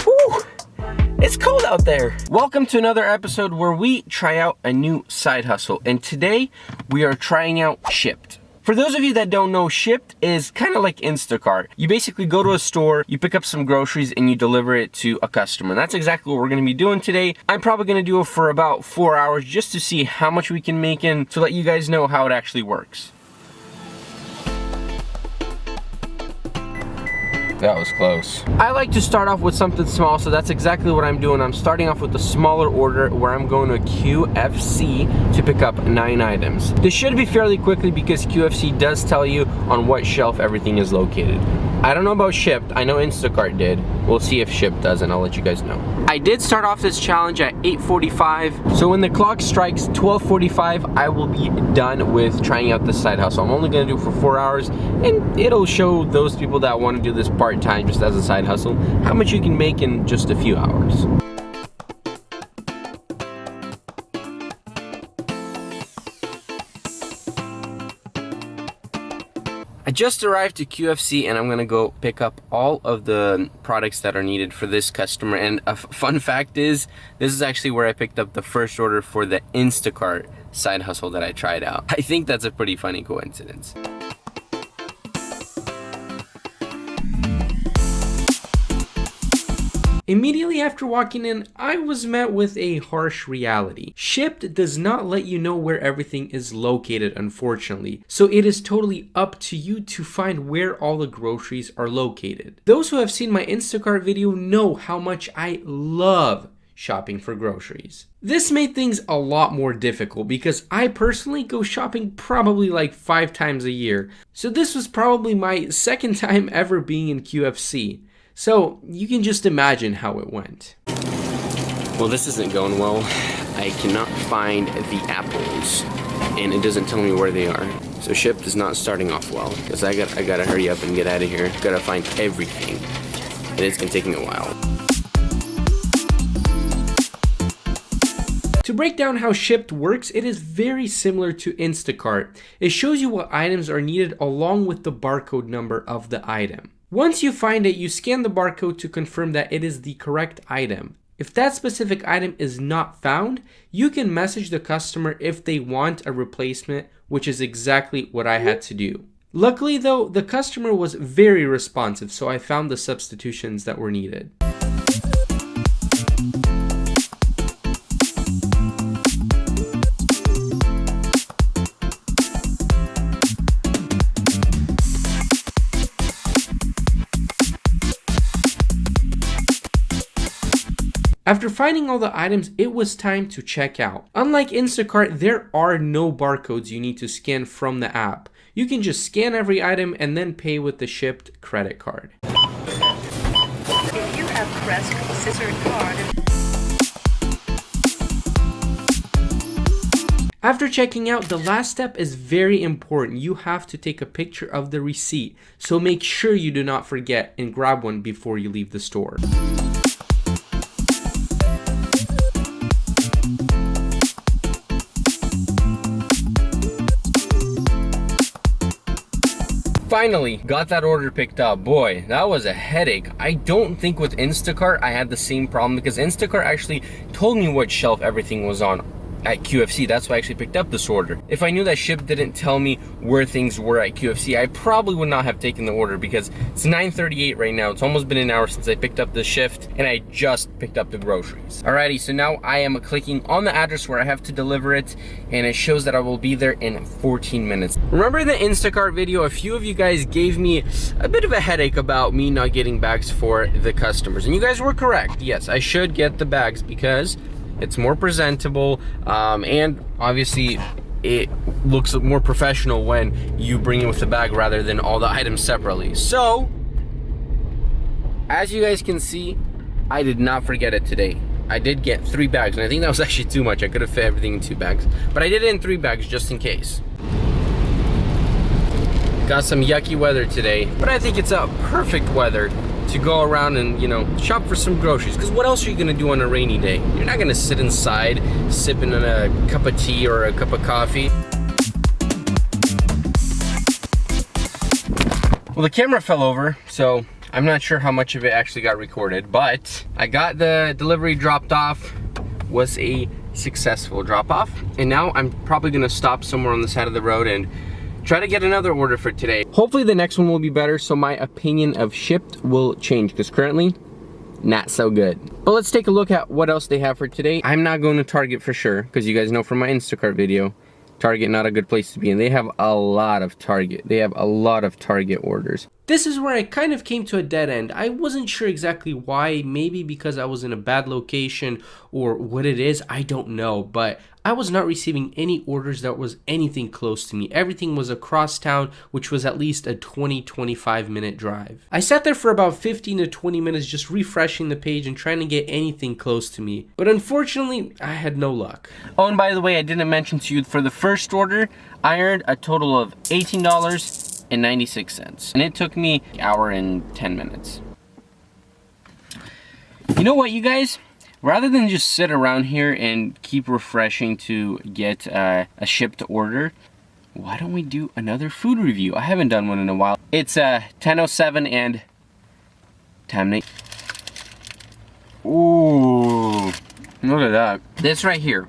Whew, it's cold out there. Welcome to another episode where we try out a new side hustle. And today we are trying out Shipt. For those of you that don't know, Shipt is kind of like Instacart. You basically go to a store, you pick up some groceries, and you deliver it to a customer. And that's exactly what we're gonna be doing today. I'm probably gonna do it for about 4 hours just to see how much we can make and to let you guys know how it actually works. That was close. I like to start off with something small, so that's exactly what I'm doing. I'm starting off with a smaller order where I'm going to QFC to pick up 9 items. This should be fairly quickly because QFC does tell you on what shelf everything is located. I don't know about Shipt, I know Instacart did. We'll see if Shipt does and I'll let you guys know. I did start off this challenge at 8:45, so when the clock strikes 12:45, I will be done with trying out this side hustle. I'm only gonna do it for 4 hours and it'll show those people that wanna do this part-time just as a side hustle how much you can make in just a few hours. I just arrived to QFC and I'm gonna go pick up all of the products that are needed for this customer. And a fun fact is, this is actually where I picked up the first order for the Instacart side hustle that I tried out. I think that's a pretty funny coincidence. Immediately after walking in, I was met with a harsh reality. Shipt does not let you know where everything is located, unfortunately. So it is totally up to you to find where all the groceries are located. Those who have seen my Instacart video know how much I love shopping for groceries. This made things a lot more difficult because I personally go shopping probably like 5 times a year. So this was probably my second time ever being in QFC. So you can just imagine how it went. Well, this isn't going well. I cannot find the apples and it doesn't tell me where they are. So Shipt is not starting off well because I gotta hurry up and get out of here. Gotta find everything and it's gonna take me a while. To break down how Shipt works, it is very similar to Instacart. It shows you what items are needed along with the barcode number of the item. Once you find it, you scan the barcode to confirm that it is the correct item. If that specific item is not found, you can message the customer if they want a replacement, which is exactly what I had to do. Luckily though, the customer was very responsive, so I found the substitutions that were needed. After finding all the items, it was time to check out. Unlike Instacart, there are no barcodes you need to scan from the app. You can just scan every item and then pay with the Shipt credit card. If you have pressed scissor card. After checking out, the last step is very important. You have to take a picture of the receipt, so make sure you do not forget and grab one before you leave the store. Finally got that order picked up. Boy, that was a headache. I don't think with Instacart I had the same problem because Instacart actually told me what shelf everything was on at QFC. That's why I actually picked up this order. If I knew that Shipt didn't tell me where things were at QFC, I probably would not have taken the order because it's 9:38 right now. It's almost been an hour since I picked up the shift and I just picked up the groceries. Alrighty, so now I am clicking on the address where I have to deliver it and it shows that I will be there in 14 minutes. Remember the Instacart video? A few of you guys gave me a bit of a headache about me not getting bags for the customers, and you guys were correct. Yes, I should get the bags because it's more presentable, and obviously it looks more professional when you bring it with the bag rather than all the items separately. So, as you guys can see, I did not forget it today. I did get 3 bags, and I think that was actually too much. I could have fit everything in 2 bags, but I did it in 3 bags just in case. Got some yucky weather today, but I think it's a perfect weather to go around and, you know, shop for some groceries. Because what else are you gonna do on a rainy day? You're not gonna sit inside sipping on a cup of tea or a cup of coffee. Well, the camera fell over, so I'm not sure how much of it actually got recorded, but I got the delivery dropped off. Was a successful drop off. And now I'm probably gonna stop somewhere on the side of the road and try to get another order for today. Hopefully the next one will be better, so my opinion of Shipt will change, because currently, not so good. But let's take a look at what else they have for today. I'm not going to Target for sure, because you guys know from my Instacart video, Target not a good place to be, and they have a lot of Target. They have a lot of Target orders. This is where I kind of came to a dead end. I wasn't sure exactly why, maybe because I was in a bad location or what it is, I don't know, but I was not receiving any orders that was anything close to me. Everything was across town, which was at least a 20-25 minute drive. I sat there for about 15 to 20 minutes just refreshing the page and trying to get anything close to me, but unfortunately, I had no luck. Oh, and by the way, I didn't mention to you, for the first order, I earned a total of $18.96, and it took me an hour and 10 minutes. You know what, you guys? Rather than just sit around here and keep refreshing to get a shipped order, why don't we do another food review? I haven't done one in a while. It's 10:07 and time to... Ooh, look at that. This right here,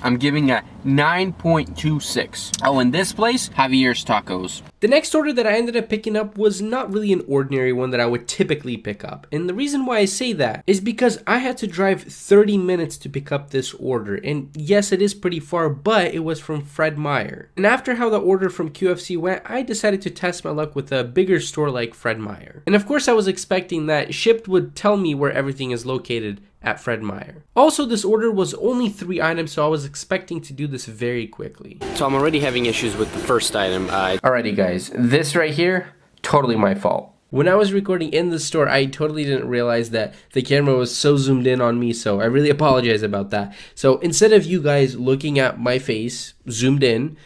I'm giving a 9.26. Oh, and this place, Javier's Tacos. The next order that I ended up picking up was not really an ordinary one that I would typically pick up. And the reason why I say that is because I had to drive 30 minutes to pick up this order. And yes, it is pretty far, but it was from Fred Meyer. And after how the order from QFC went, I decided to test my luck with a bigger store like Fred Meyer. And of course, I was expecting that Shipt would tell me where everything is located at Fred Meyer. Also, this order was only 3 items, so I was expecting to do this very quickly. So I'm already having issues with the first item. Alrighty guys, this right here, totally my fault. When I was recording in the store, I totally didn't realize that the camera was so zoomed in on me, so I really apologize about that. So instead of you guys looking at my face zoomed in,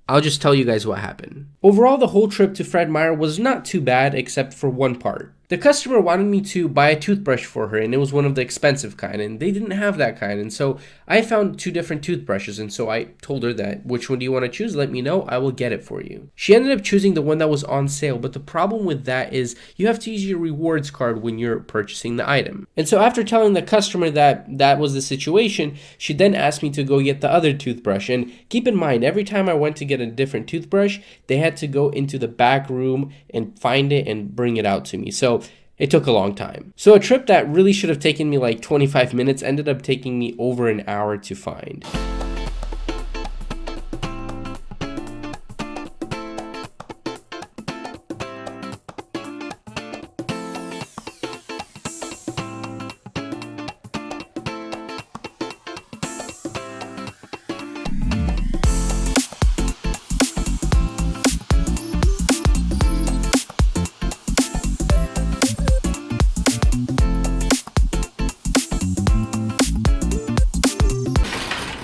I'll just tell you guys what happened. Overall, the whole trip to Fred Meyer was not too bad except for one part. The customer wanted me to buy a toothbrush for her, and it was one of the expensive kind, and they didn't have that kind, and so I found 2 different toothbrushes, and so I told her that, which one do you want to choose? Let me know, I will get it for you. She ended up choosing the one that was on sale, but the problem with that is you have to use your rewards card when you're purchasing the item. And so after telling the customer that that was the situation, she then asked me to go get the other toothbrush, and keep in mind, every time I went to get a different toothbrush, they had to go into the back room and find it and bring it out to me. So it took a long time. So a trip that really should have taken me like 25 minutes ended up taking me over an hour to find.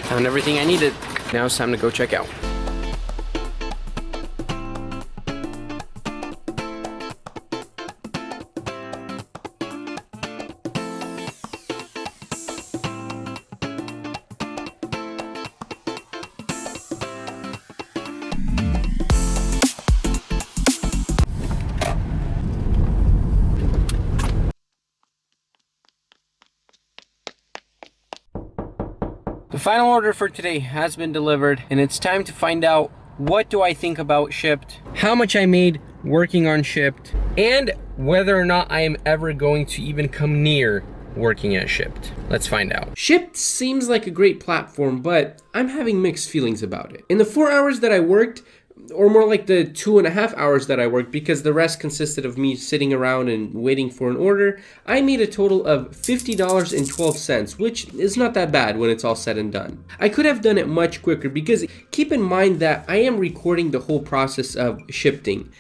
Found everything I needed. Now it's time to go check out. The final order for today has been delivered, and it's time to find out what do I think about Shipt, how much I made working on Shipt, and whether or not I am ever going to even come near working at Shipt. Let's find out. Shipt seems like a great platform, but I'm having mixed feelings about it. In the 4 hours that I worked, or more like the 2.5 hours that I worked, because the rest consisted of me sitting around and waiting for an order, I made a total of $50.12, which is not that bad when it's all said and done. I could have done it much quicker, because keep in mind that I am recording the whole process of shifting,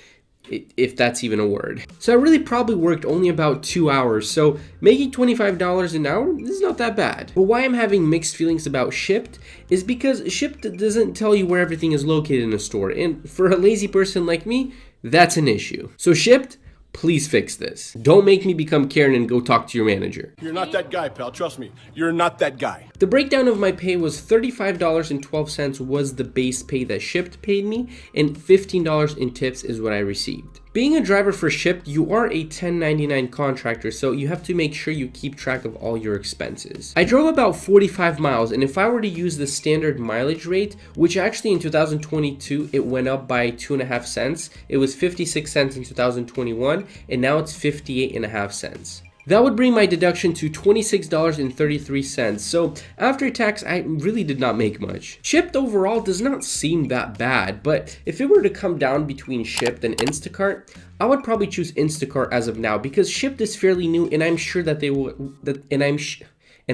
if that's even a word. So I really probably worked only about 2 hours, so making $25 an hour is not that bad. But why I'm having mixed feelings about Shipt is because Shipt doesn't tell you where everything is located in a store, and for a lazy person like me, that's an issue. So Shipt, please fix this. Don't make me become Karen and go talk to your manager. You're not that guy, pal. Trust me. You're not that guy. The breakdown of my pay was $35.12 was the base pay that Shipt paid me, and $15 in tips is what I received. Being a driver for Shipt, you are a 1099 contractor, so you have to make sure you keep track of all your expenses. I drove about 45 miles, and if I were to use the standard mileage rate, which actually in 2022, it went up by 2.5 cents. It was 56 cents in 2021, and now it's 58.5 cents. That would bring my deduction to $26.33. So after tax, I really did not make much. Shipt overall does not seem that bad, but if it were to come down between Shipt and Instacart, I would probably choose Instacart as of now because Shipt is fairly new, and I'm sure that they will.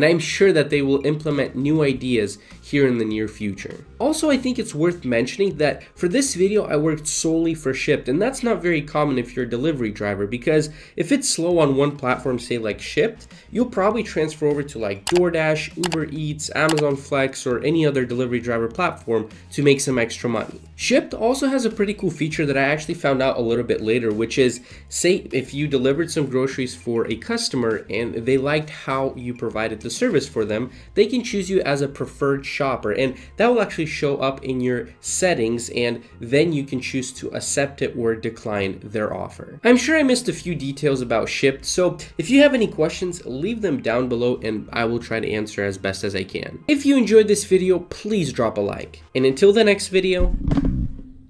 I'm sure that they will implement new ideas here in the near future. Also, I think it's worth mentioning that for this video, I worked solely for Shipt, and that's not very common if you're a delivery driver, because if it's slow on one platform, say like Shipt, you'll probably transfer over to like DoorDash, Uber Eats, Amazon Flex, or any other delivery driver platform to make some extra money. Shipt also has a pretty cool feature that I actually found out a little bit later, which is, say if you delivered some groceries for a customer and they liked how you provided the service for them, they can choose you as a preferred shopper, and that will actually show up in your settings, and then you can choose to accept it or decline their offer. I'm sure I missed a few details about Shipt, so if you have any questions, leave them down below and I will try to answer as best as I can. If you enjoyed this video, please drop a like, and until the next video,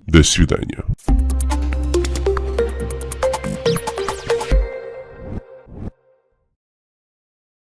До свидания.